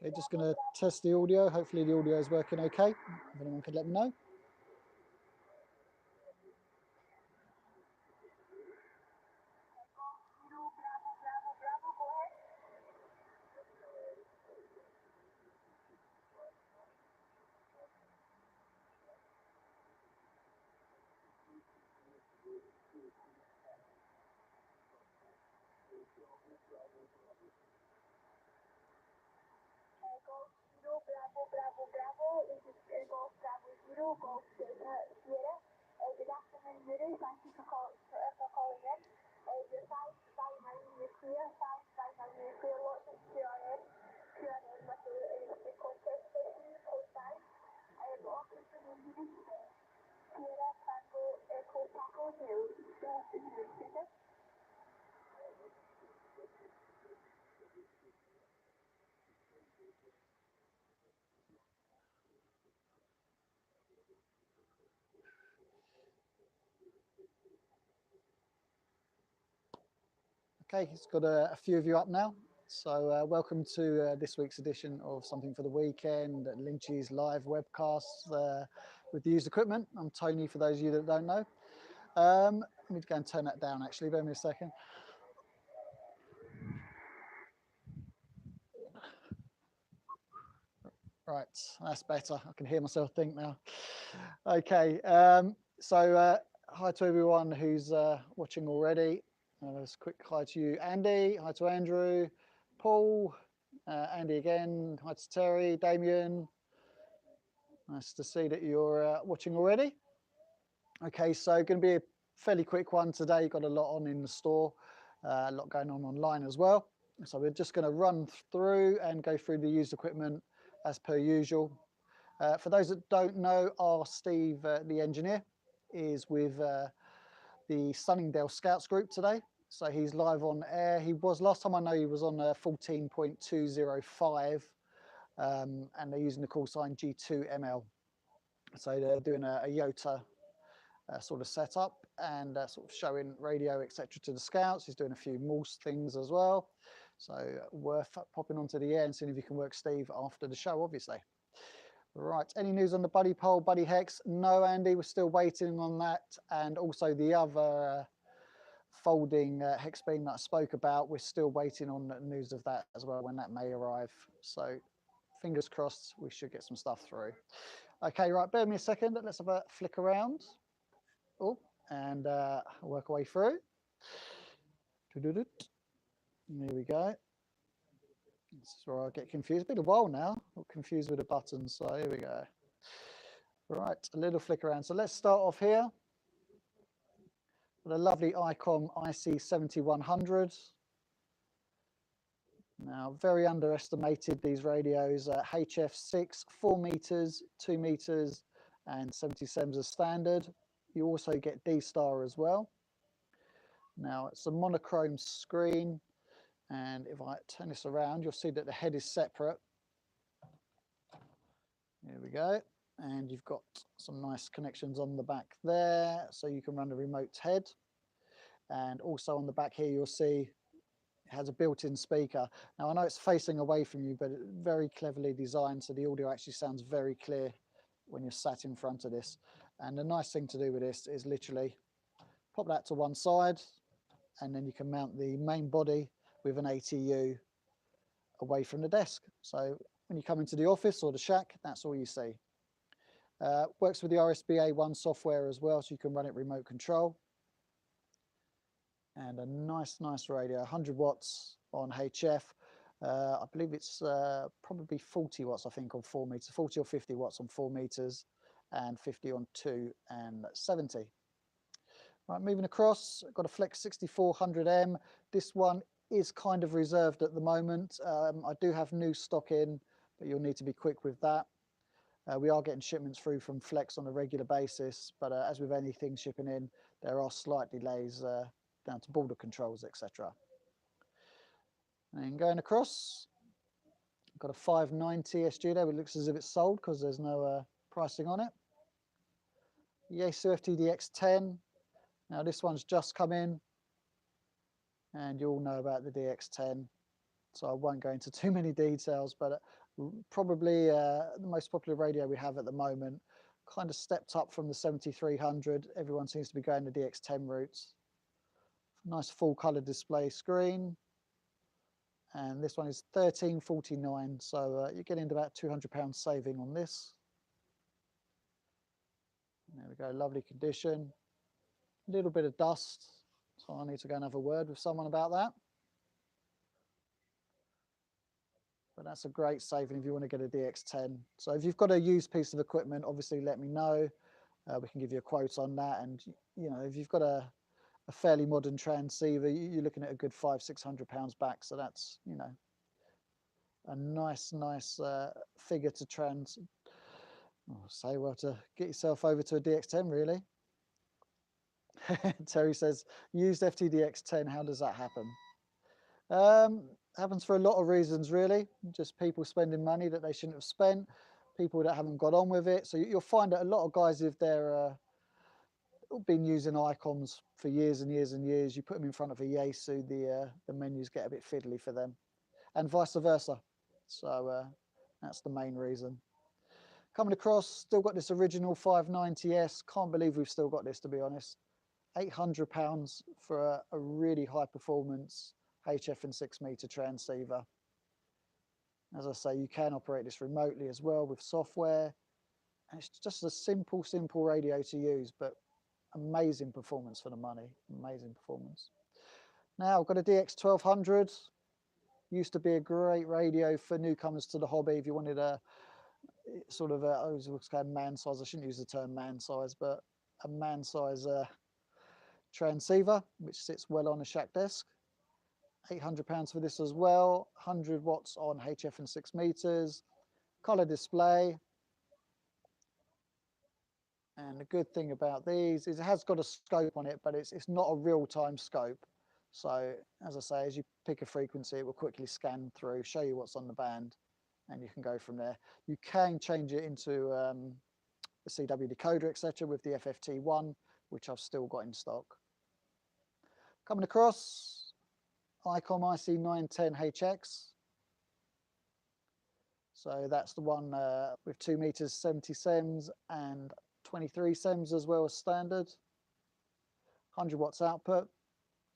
Okay, just going to test the audio. Hopefully the audio is working okay. If anyone could let me know. Okay, it's got a few of you up now. So welcome to this week's edition of Something for the Weekend, Lynchy's live webcast with the used equipment. I'm Tony, for those of you that don't know. Let me go and turn that down, actually. Bear with me a second. Right, that's better. I can hear myself think now. Okay, so hi to everyone who's watching already. Let's quick hi to you, Andy. Hi to Andrew, Paul, Andy again. Hi to Terry, Damien. Nice to see that you're watching already. Okay, so going to be a fairly quick one today. Got a lot on in the store, a lot going on online as well. So we're just going to run through and go through the used equipment as per usual. For those that don't know, our Steve, the engineer, is with the Sunningdale Scouts group today. So he's live on air. He was, last time I know, he was on 14.205, and they're using the call sign G2ML. So they're doing a JOTA sort of setup and sort of showing radio, etc. to the Scouts. He's doing a few Morse things as well. So worth popping onto the air and seeing if you can work Steve after the show, obviously. Right, any news on the Buddy Pole, Buddy Hex? No, Andy, we're still waiting on that. And also the other folding hex beam that I spoke about, we're still waiting on news of that as well, when that may arrive. So fingers crossed, we should get some stuff through. Okay, right, bear with me a second. Let's have a flick around. Oh, and work our way through. Here we go. This is where I get confused. It's been a while now. I'm confused with the buttons. So here we go. Right, a little flick around. So let's start off here with a lovely ICOM IC7100. Now, very underestimated, these radios. HF6, 4 meters, 2 meters, and 77s as standard. You also get D-Star as well. Now, it's a monochrome screen. And if I turn this around, you'll see that the head is separate. Here we go. And you've got some nice connections on the back there, so you can run the remote head. And also on the back here, you'll see it has a built-in speaker. Now, I know it's facing away from you, but very cleverly designed, so the audio actually sounds very clear when you're sat in front of this. And the nice thing to do with this is literally pop that to one side, and then you can mount the main body with an ATU away from the desk. So when you come into the office or the shack, that's all you see. Works with the RSBA1 software as well, so you can run it remote control. And a nice radio, 100 watts on HF. I believe it's probably 40 watts, I think, on 4 meters, 40 or 50 watts on 4 meters, and 50 on 2 and 70. Right, moving across, I've got a Flex 6400M. This one is kind of reserved at the moment. I do have new stock in, but you'll need to be quick with that. We are getting shipments through from Flex on a regular basis, but as with anything shipping in, there are slight delays down to border controls, etc. And going across, got a 590 SG there, which looks as if it's sold because there's no pricing on it. Yaesu FT-DX10. Now this one's just come in, and you all know about the DX10, so I won't go into too many details, but probably the most popular radio we have at the moment. Kind of stepped up from the 7300. Everyone seems to be going the DX10 routes. Nice full color display screen. And this one is $13.49, so you're getting about £200 saving on this. There we go, lovely condition. A little bit of dust, so I need to go and have a word with someone about that. But that's a great saving if you want to get a DX10. So if you've got a used piece of equipment, obviously let me know. We can give you a quote on that. And you know, if you've got a fairly modern transceiver, you're looking at a good £500–600 back. So that's, you know, a nice figure to to get yourself over to a DX10 really. Terry says, used FT-DX10, how does that happen? Happens for a lot of reasons really. Just people spending money that they shouldn't have spent, people that haven't got on with it. So you'll find that a lot of guys, if they're been using icons for years and years and years, you put them in front of a Yaesu, the menus get a bit fiddly for them, and vice versa. So that's the main reason. Coming across, still got this original 590S. Can't believe we've still got this, to be honest. £800 for a really high performance HF and 6 meter transceiver. As I say, you can operate this remotely as well with software. And it's just a simple radio to use, but amazing performance for the money, amazing performance. Now I've got a DX1200. Used to be a great radio for newcomers to the hobby. If you wanted a sort of I was kind of man size, I shouldn't use the term man size, but a man size transceiver, which sits well on a shack desk. £800 for this as well. 100 watts on HF and 6 meters. Color display. And the good thing about these is it has got a scope on it, but it's not a real-time scope. So as I say, as you pick a frequency, it will quickly scan through, show you what's on the band, and you can go from there. You can change it into a CW decoder, etc., with the FFT1, which I've still got in stock. Coming across, ICOM IC910HX. So that's the one with 2 meters, 70 sems, and 23 sems as well as standard. 100 watts output,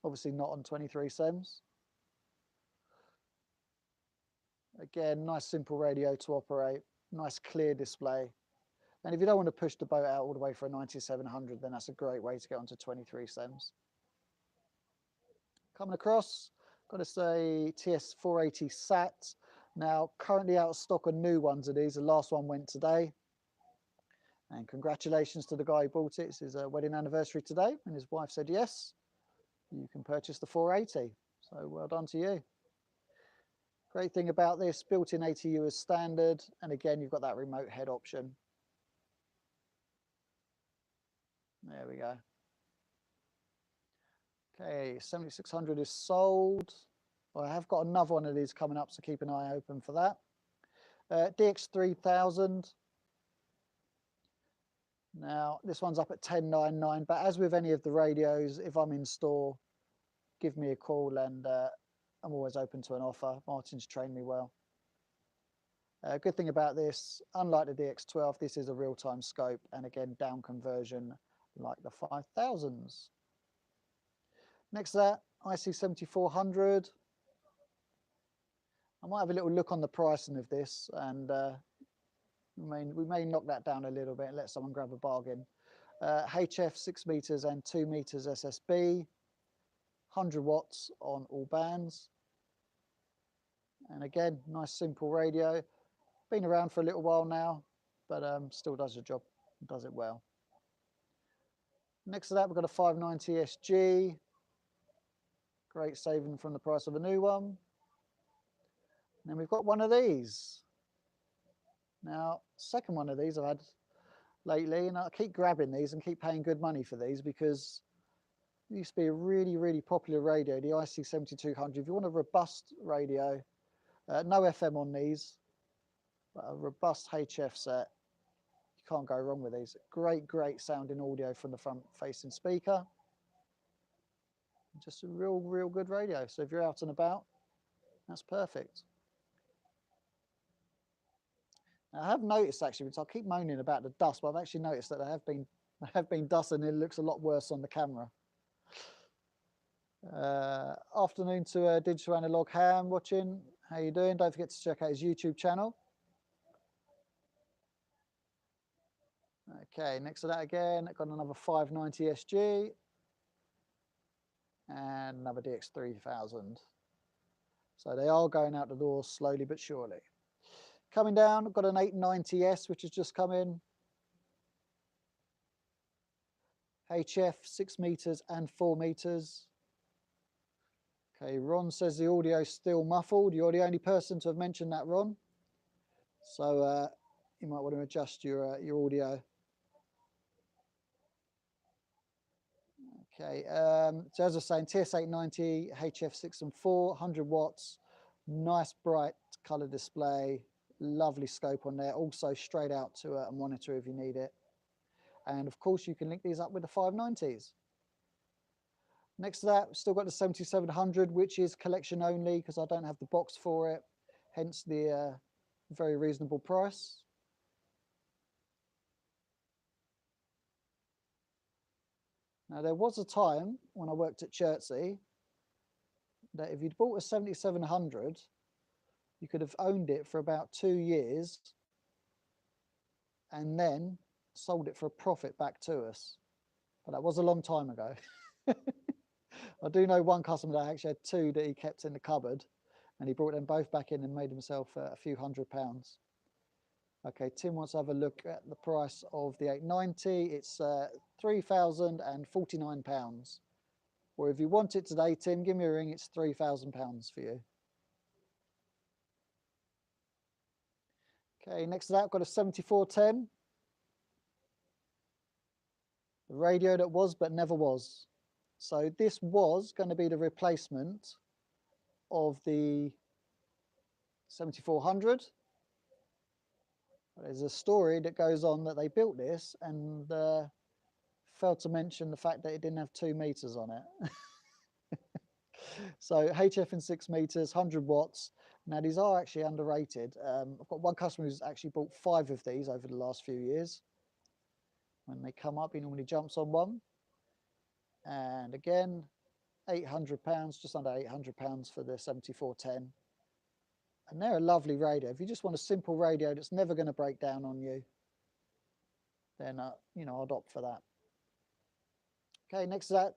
obviously not on 23 sems. Again, nice simple radio to operate, nice clear display. And if you don't want to push the boat out all the way for a 9700, then that's a great way to get onto 23 sems. Coming across, got to say TS480 SAT. Now, currently out of stock on new ones of these. The last one went today. And congratulations to the guy who bought it. It's his wedding anniversary today, and his wife said yes, you can purchase the 480. So well done to you. Great thing about this, built-in ATU as standard, and again, you've got that remote head option. There we go. Okay, 7600 is sold. Well, I have got another one of these coming up, so keep an eye open for that. DX3000. Now, this one's up at 1099, but as with any of the radios, if I'm in store, give me a call, and I'm always open to an offer. Martin's trained me well. Good thing about this, unlike the DX12, this is a real-time scope, and again, down conversion like the 5000s. Next to that, IC7400. I might have a little look on the pricing of this, and we may knock that down a little bit and let someone grab a bargain. HF 6 meters and 2 meters SSB, 100 watts on all bands. And again, nice simple radio. Been around for a little while now, but still does the job, does it well. Next to that, we've got a 590 SG. Great saving from the price of a new one. And then we've got one of these. Now, second one of these I've had lately, and I keep grabbing these and keep paying good money for these because it used to be a really, really popular radio, the IC7200. If you want a robust radio, no FM on these, but a robust HF set, you can't go wrong with these. Great, great sounding audio from the front facing speaker. Just a real, real good radio. So if you're out and about, that's perfect. Now, I have noticed actually, because I keep moaning about the dust, but I've actually noticed that there have been dust and it looks a lot worse on the camera. Afternoon to Digital Analog Ham watching. How you doing? Don't forget to check out his YouTube channel. Okay, next to that again, I've got another 590 SG and another DX3000. So they are going out the door slowly but surely. Coming down, I've got an 890S which has just come in. HF 6 meters and 4 meters. Okay, Ron says the audio is still muffled. You're the only person to have mentioned that, Ron. So you might want to adjust your audio. Okay, so as I was saying, TS890, HF 6 and 4, 100 watts, nice bright colour display, lovely scope on there, also straight out to a monitor if you need it. And of course you can link these up with the 590s. Next to that, we've still got the 7700, which is collection only because I don't have the box for it, hence the very reasonable price. Now, there was a time when I worked at Chertsey that if you'd bought a 7700, you could have owned it for about 2 years and then sold it for a profit back to us. But that was a long time ago. I do know one customer that actually had 2 that he kept in the cupboard, and he brought them both back in and made himself a few £100s. Okay, Tim wants to have a look at the price of the 890. It's £3,049. Or if you want it today, Tim, give me a ring. It's £3,000 for you. Okay, next to that, I've got a 7410. The radio that was but never was. So this was going to be the replacement of the 7400. There's a story that goes on that they built this and failed to mention the fact that it didn't have 2 meters on it. So HF in 6 meters, 100 watts. Now these are actually underrated. I've got one customer who's actually bought 5 of these over the last few years. When they come up, he normally jumps on one. And again, £800, just under £800 for the 7410. And they're a lovely radio. If you just want a simple radio that's never going to break down on you, then you know, I'd opt for that. Okay, next to that,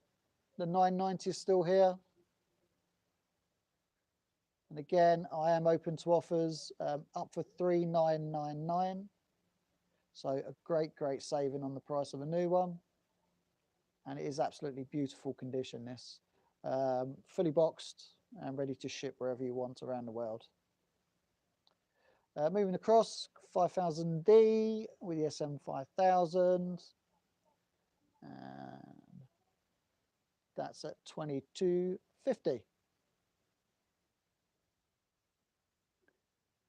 the 990 is still here. And again, I am open to offers up for $3,999. So a great, great saving on the price of a new one. And it is absolutely beautiful condition, this. Fully boxed and ready to ship wherever you want around the world. Moving across, 5000D with the SM5000. And that's at $22.50.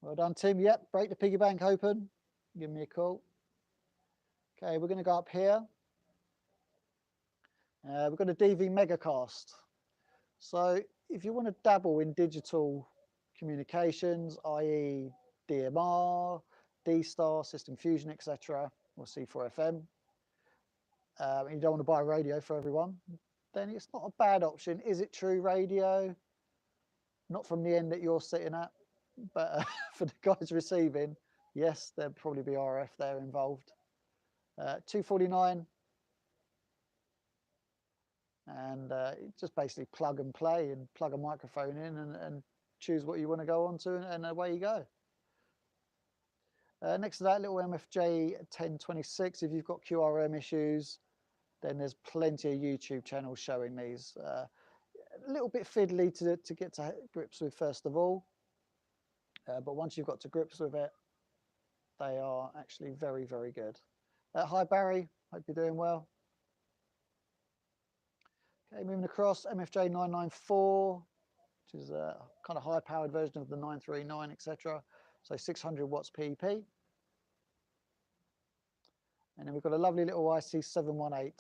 Well done, Tim. Yep, break the piggy bank open. Give me a call. Okay, we're going to go up here. We've got a DV Megacast. So if you want to dabble in digital communications, i.e. DMR, D-Star, System Fusion, etc., or C4FM, and you don't want to buy a radio for everyone, then it's not a bad option. Is it true radio? Not from the end that you're sitting at, but for the guys receiving, yes, there'll probably be RF there involved. $249, and just basically plug and play and plug a microphone in and choose what you want to go on to, and away you go. Next to that, little MFJ 1026. If you've got QRM issues, then there's plenty of YouTube channels showing these. A little bit fiddly to get to grips with first of all, but once you've got to grips with it, They are actually very, very good. Hi Barry, hope you're doing well. Okay, moving across, MFJ 994, which is a kind of high-powered version of the 939, etc. So 600 watts PEP. And then we've got a lovely little IC 718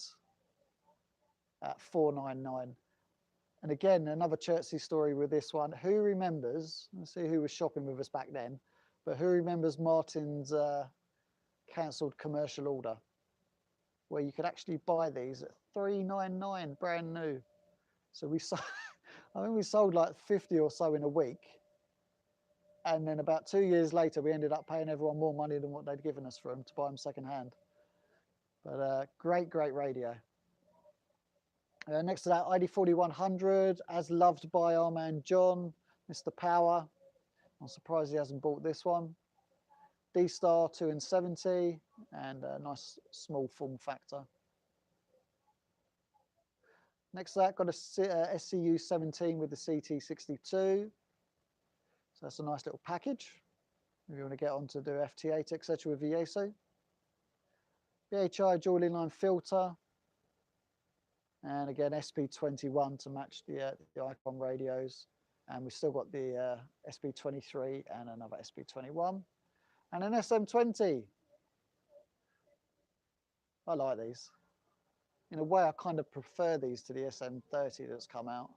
at 499. And again, another Chertsey story with this one. Who remembers, let's see who was shopping with us back then, but who remembers Martin's cancelled commercial order, where you could actually buy these at 399 brand new. So we sold, I think we sold like 50 or so in a week. And then about 2 years later, we ended up paying everyone more money than what they'd given us for them to buy them second hand. But great, great radio. Next to that, ID4100, as loved by our man John, Mr. Power. I'm surprised he hasn't bought this one. D-Star 2 in 70, and a nice small form factor. Next to that, got a SCU 17 with the CT62. So that's a nice little package if you want to get on to do FT8, etc. with the Yaesu. BHI dual inline filter. And again, SP21 to match the Icon radios. And we've still got the SP23 and another SP21. And an SM20. I like these. In a way, I kind of prefer these to the SM30 that's come out.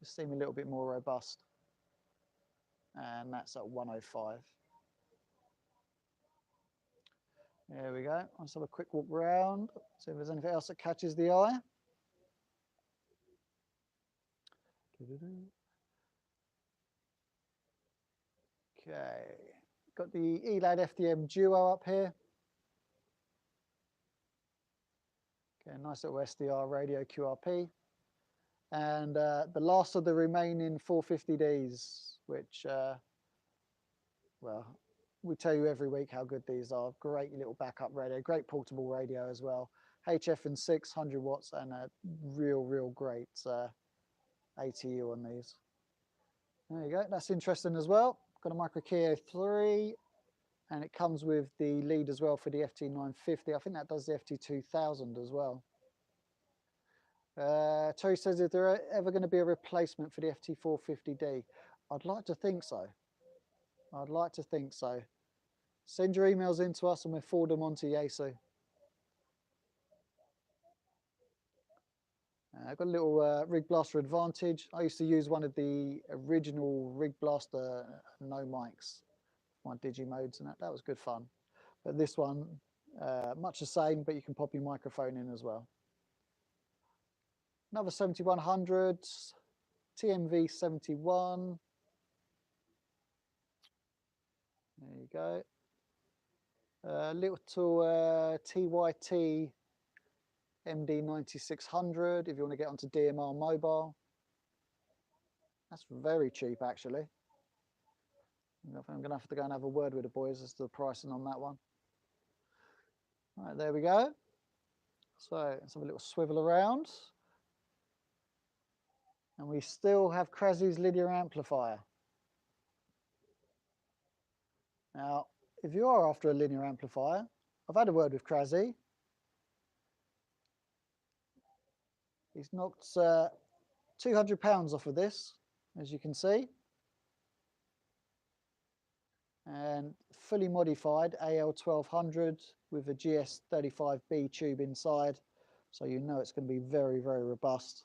Just seem a little bit more robust. And that's at 105. There we go. Let's have a quick walk around, see if there's anything else that catches the eye. Okay, got the ELAD FDM Duo up here. Okay, nice little SDR radio QRP. And the last of the remaining 450Ds, which, well, we tell you every week how good these are. Great little backup radio, great portable radio as well. HF and 600 watts and a real great ATU on these. There you go, that's interesting as well. Got a Micro Keo 3 and it comes with the lead as well for the FT950. I think that does the FT2000 as well. Terry says, is there ever going to be a replacement for the FT450D? I'd like to think so. I'd like to think so. Send your emails in to us and we'll forward them on to Yaesu. I've got a little Rig Blaster Advantage. I used to use one of the original Rig Blaster no mics, my Digimodes, and that was good fun. But this one, much the same, but you can pop your microphone in as well. Another 7100, TMV 71. There you go. Little TYT MD 9600 if you want to get onto DMR mobile. That's very cheap actually. I'm going to have to go and have a word with the boys as to the pricing on that one. All right, there we go. So let's have a little swivel around. And we still have Crazy's linear amplifier. Now, if you are after a linear amplifier, I've had a word with Crazy. He's knocked £200 off of this, as you can see. And fully modified AL1200 with a GS35B tube inside. So you know it's going to be very robust.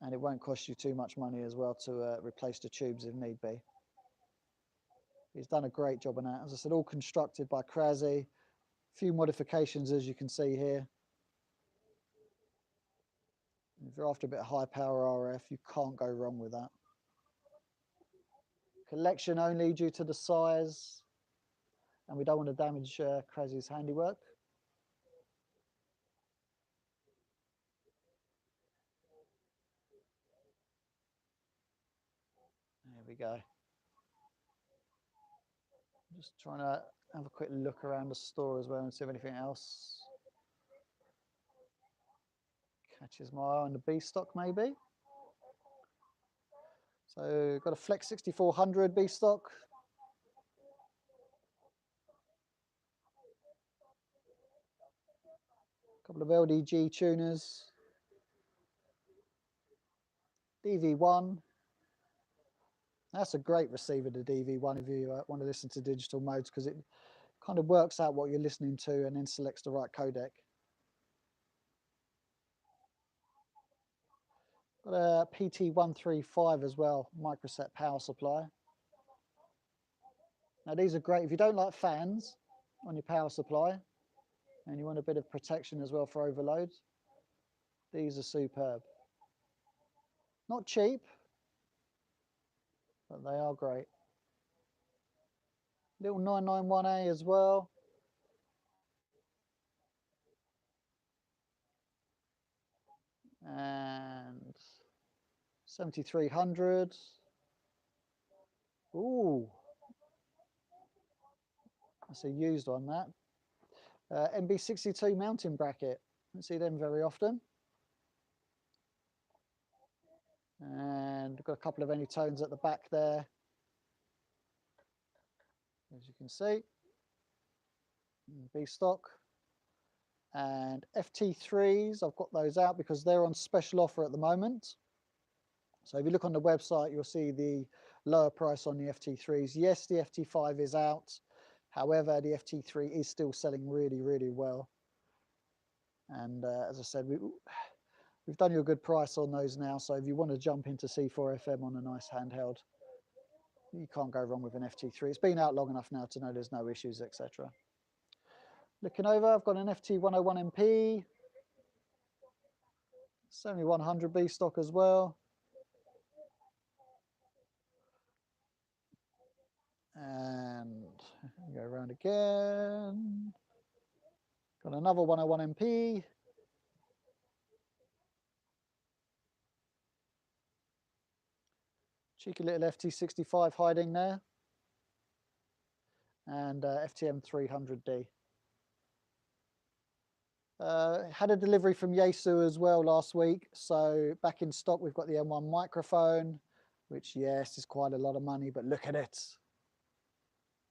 And it won't cost you too much money as well to replace the tubes if need be. He's done a great job on that. As I said, all constructed by Crazy. A few modifications as you can see here. If you're after a bit of high power RF, you can't go wrong with that. Collection only due to the size. And we don't want to damage Crazy's handiwork. There we go. I'm just trying to have a quick look around the store as well and see if anything else catches my eye on the B stock maybe. So got a Flex 6400 B stock. couple of LDG tuners, DV1. That's a great receiver, the DV1, if you want to listen to digital modes, because it kind of works out what you're listening to and then selects the right codec. Got a PT135 as well, microset power supply. Now these are great if you don't like fans on your power supply and you want a bit of protection as well for overload. These are superb. Not cheap, but they are great. Little 991A as well. And 7300. Ooh, that's a used one, that. MB62 mounting bracket. Don't see them very often. And we've got a couple of Anytones at the back there, as you can see. B stock. And FT3s, I've got those out because they're on special offer at the moment. So if you look on the website, you'll see the lower price on the FT3s. Yes, the FT5 is out. However, the FT3 is still selling really, really well. And as I said, we've done you a good price on those now. So if you want to jump into C4 FM on a nice handheld, you can't go wrong with an FT3. It's been out long enough now to know there's no issues, etc. Looking over, I've got an FT101MP, 7100 B stock as well. And go around again. Got another 101MP. Cheeky little FT65 hiding there. And FTM 300D. Had a delivery from Yaesu as well last week. So back in stock, we've got the M1 microphone, which, yes, is quite a lot of money, but look at it.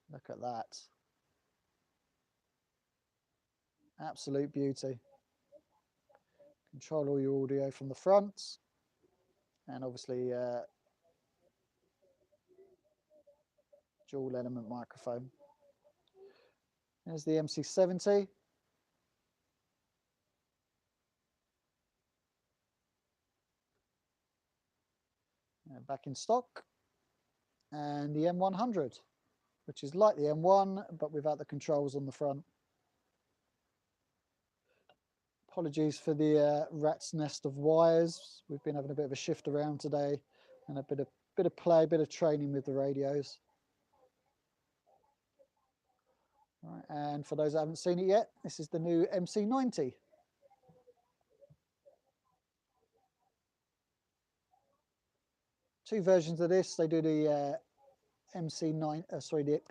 Look at that. Absolute beauty. Control all your audio from the front. And obviously, dual element microphone. There's the MC70. Back in stock. And the M100, which is like the M1, but without the controls on the front. Apologies for the rat's nest of wires. We've been having a bit of a shift around today and a bit of play, a bit of training with the radios. Right, and for those that haven't seen it yet, this is the new MC90. Two versions of this. They do the M90D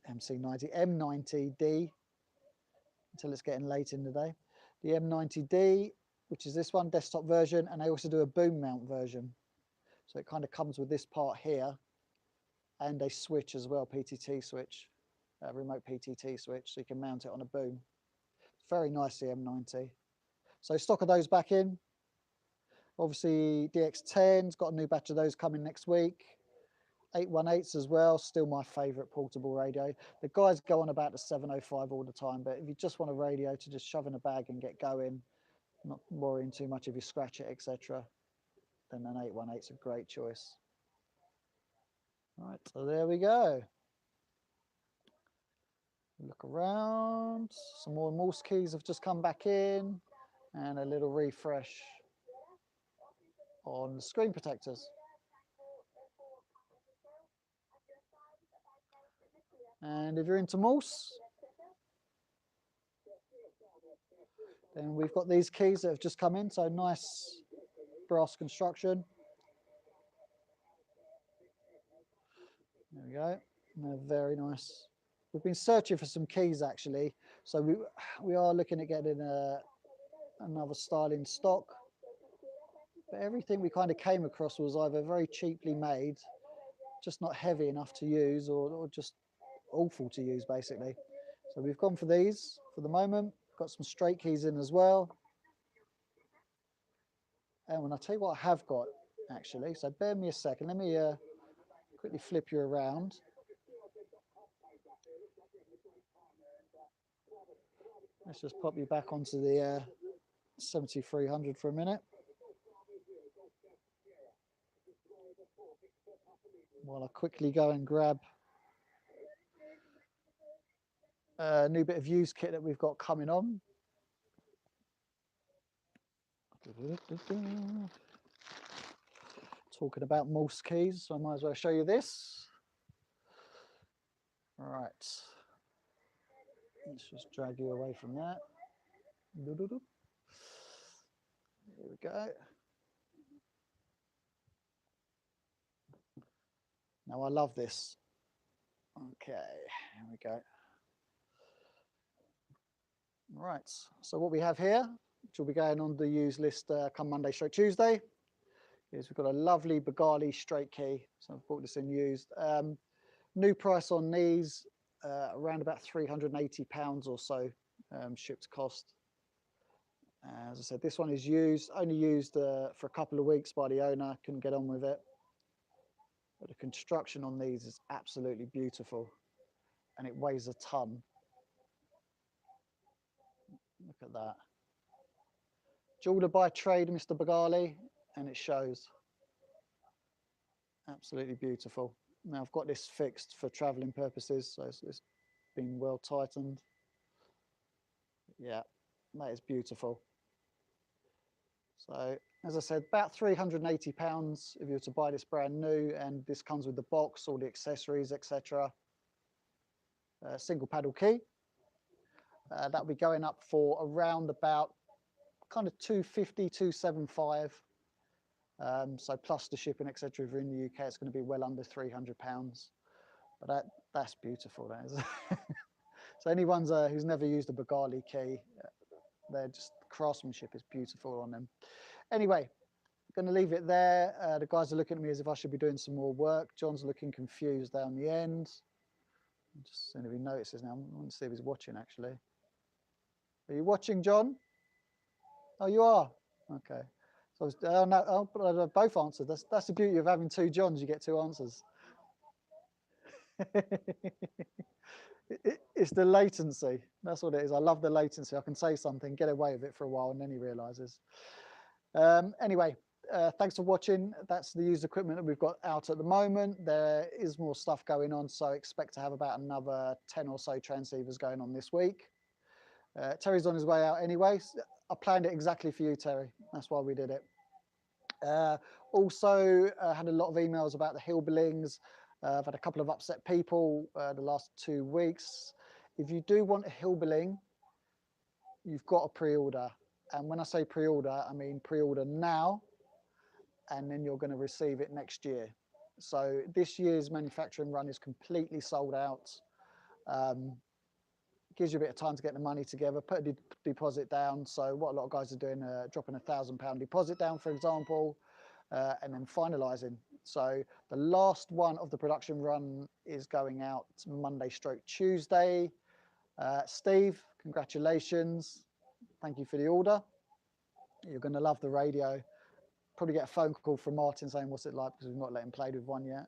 until it's getting late in the day. The M90D, which is this one, desktop version, and they also do a boom mount version. So it kind of comes with this part here and a switch as well, PTT switch, remote PTT switch, so you can mount it on a boom. Very nice, the M90. So stock of those back in. Obviously DX10's got a new batch of those coming next week. 818s as well, still my favourite portable radio. The guys go on about the 705 all the time, but if you just want a radio to just shove in a bag and get going, not worrying too much if you scratch it, etc., then an 818's a great choice. Right, so there we go. Look around, some more Morse keys have just come back in, and a little refresh on the screen protectors. And if you're into Morse, then we've got these keys that have just come in, so nice brass construction. There we go, they're very nice. We've been searching for some keys actually, so we are looking at getting another style in stock. But everything we kind of came across was either very cheaply made, just not heavy enough to use, or just awful to use basically. So we've gone for these for the moment. Got some straight keys in as well. And I'll tell you what I have got actually. So bear me a second. Let me quickly flip you around. Let's just pop you back onto the 7300 for a minute. While I quickly go and grab a new bit of used kit that we've got coming on. Talking about Morse keys, so I might as well show you this. All right. Let's just drag you away from that. Here we go. Now I love this. Okay, here we go. Right, so what we have here, which will be going on the used list come Monday straight Tuesday, is we've got a lovely Bugatti straight key. So I've bought this in used. New price on these, around about £380 or so, shipped cost. As I said, this one is used, only used for a couple of weeks by the owner, couldn't get on with it. But the construction on these is absolutely beautiful, and it weighs a ton. Look at that. Jeweler by trade, Mr. Bugatti, and it shows. Absolutely beautiful. Now I've got this fixed for traveling purposes, so it's been well tightened. Yeah, that is beautiful. So as I said, about £380 if you were to buy this brand new, and this comes with the box, all the accessories, etc. Single paddle key. That'll be going up for around about kind of 250, 275. So plus the shipping, etc. If you're in the UK, it's going to be well under £300. But that's beautiful. That is. So anyone who's never used a Bugatti key, they're just, craftsmanship is beautiful on them. Anyway, going to leave it there. The guys are looking at me as if I should be doing some more work. John's looking confused down the end. Just seeing if he notices now. I want to see if he's watching actually. Are you watching, John? Oh, you are? Okay. So no, both answered. That's the beauty of having two Johns. You get two answers. It's the latency. That's what it is. I love the latency. I can say something, get away with it for a while, and then he realizes. Anyway, thanks for watching. That's the used equipment that we've got out at the moment. There is more stuff going on, so expect to have about another 10 or so transceivers going on this week. Terry's on his way out anyway. I planned it exactly for you, Terry. That's why we did it. Also had a lot of emails about the Hillbillings. I've had a couple of upset people the last 2 weeks. If you do want a Hillbilling, you've got to pre-order. And when I say pre-order, I mean pre-order now, and then you're going to receive it next year. So this year's manufacturing run is completely sold out. Gives you a bit of time to get the money together, put a deposit down. So what a lot of guys are doing, dropping £1,000 deposit down, for example, and then finalising. So the last one of the production run is going out Monday stroke Tuesday. Steve, congratulations. Thank you for the order. You're going to love the radio. Probably get a phone call from Martin saying, what's it like? Because we've not let him play with one yet.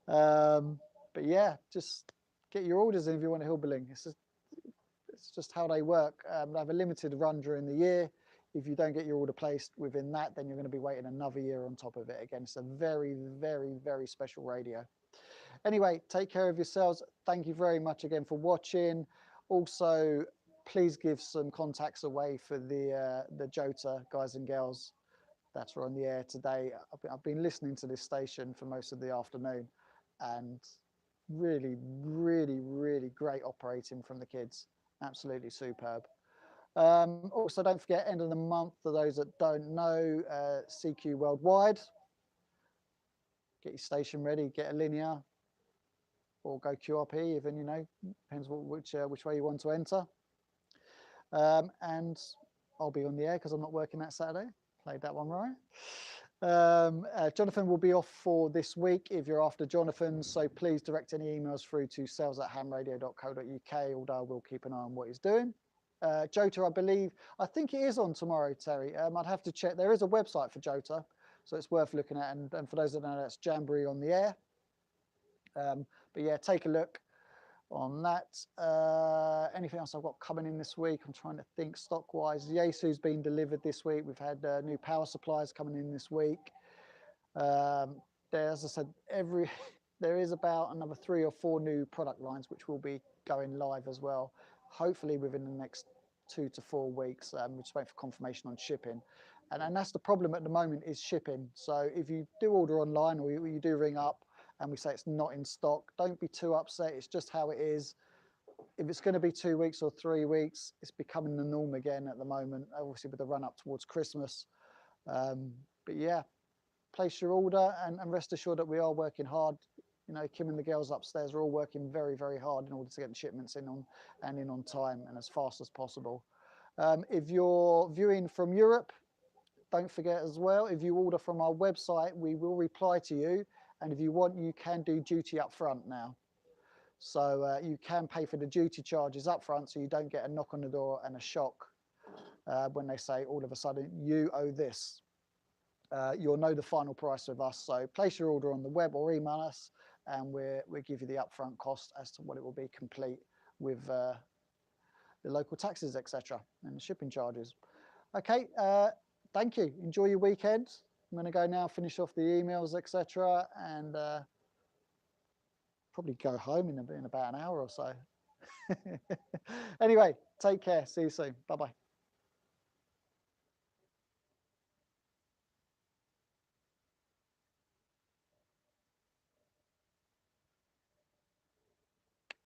But yeah, just get your orders in if you want a Hillbilling. It's just how they work. They have a limited run during the year. If you don't get your order placed within that, then you're going to be waiting another year on top of it. Again, it's a very, very, very special radio. Anyway, take care of yourselves. Thank you very much again for watching. Also, please give some contacts away for the JOTA guys and girls that are on the air today. I've been listening to this station for most of the afternoon, and really, really, really great operating from the kids. Absolutely superb. Also, don't forget, end of the month, for those that don't know, CQ Worldwide. Get your station ready, get a linear, or go QRP, even, you know, depends which way you want to enter. And I'll be on the air because I'm not working that Saturday. Played that one right. Jonathan will be off for this week if you're after Jonathan, so please direct any emails through to sales@hamradio.co.uk, although I will keep an eye on what he's doing. JOTA, I believe, I think it is on tomorrow, Terry. I'd have to check. There is a website for JOTA, so it's worth looking at. And for those that know, that's Jamboree on the Air. But yeah, take a look on that. Anything else I've got coming in this week? I'm trying to think stock-wise. Yaesu's been delivered this week. We've had new power supplies coming in this week. As I said, there is about another 3 or 4 new product lines which will be going live as well, hopefully within the next 2 to 4 weeks. We're just waiting for confirmation on shipping, and that's the problem at the moment, is shipping. So if you do order online, or you do ring up and we say it's not in stock, don't be too upset. It's just how it is. If it's going to be 2 weeks or 3 weeks, it's becoming the norm again at the moment, obviously with the run up towards Christmas. But yeah, place your order and rest assured that we are working hard. You know, Kim and the girls upstairs are all working very, very hard in order to get the shipments in on time and as fast as possible. If you're viewing from Europe, don't forget as well, if you order from our website, we will reply to you. And if you want, you can do duty up front now. So you can pay for the duty charges up front, so you don't get a knock on the door and a shock when they say all of a sudden you owe this. You'll know the final price with us. So place your order on the web or email us, and we'll give you the upfront cost as to what it will be, complete with the local taxes, etc., and the shipping charges. Okay, thank you. Enjoy your weekend. I'm going to go now, finish off the emails, etc., and probably go home in about an hour or so. Anyway, take care. See you soon. Bye-bye.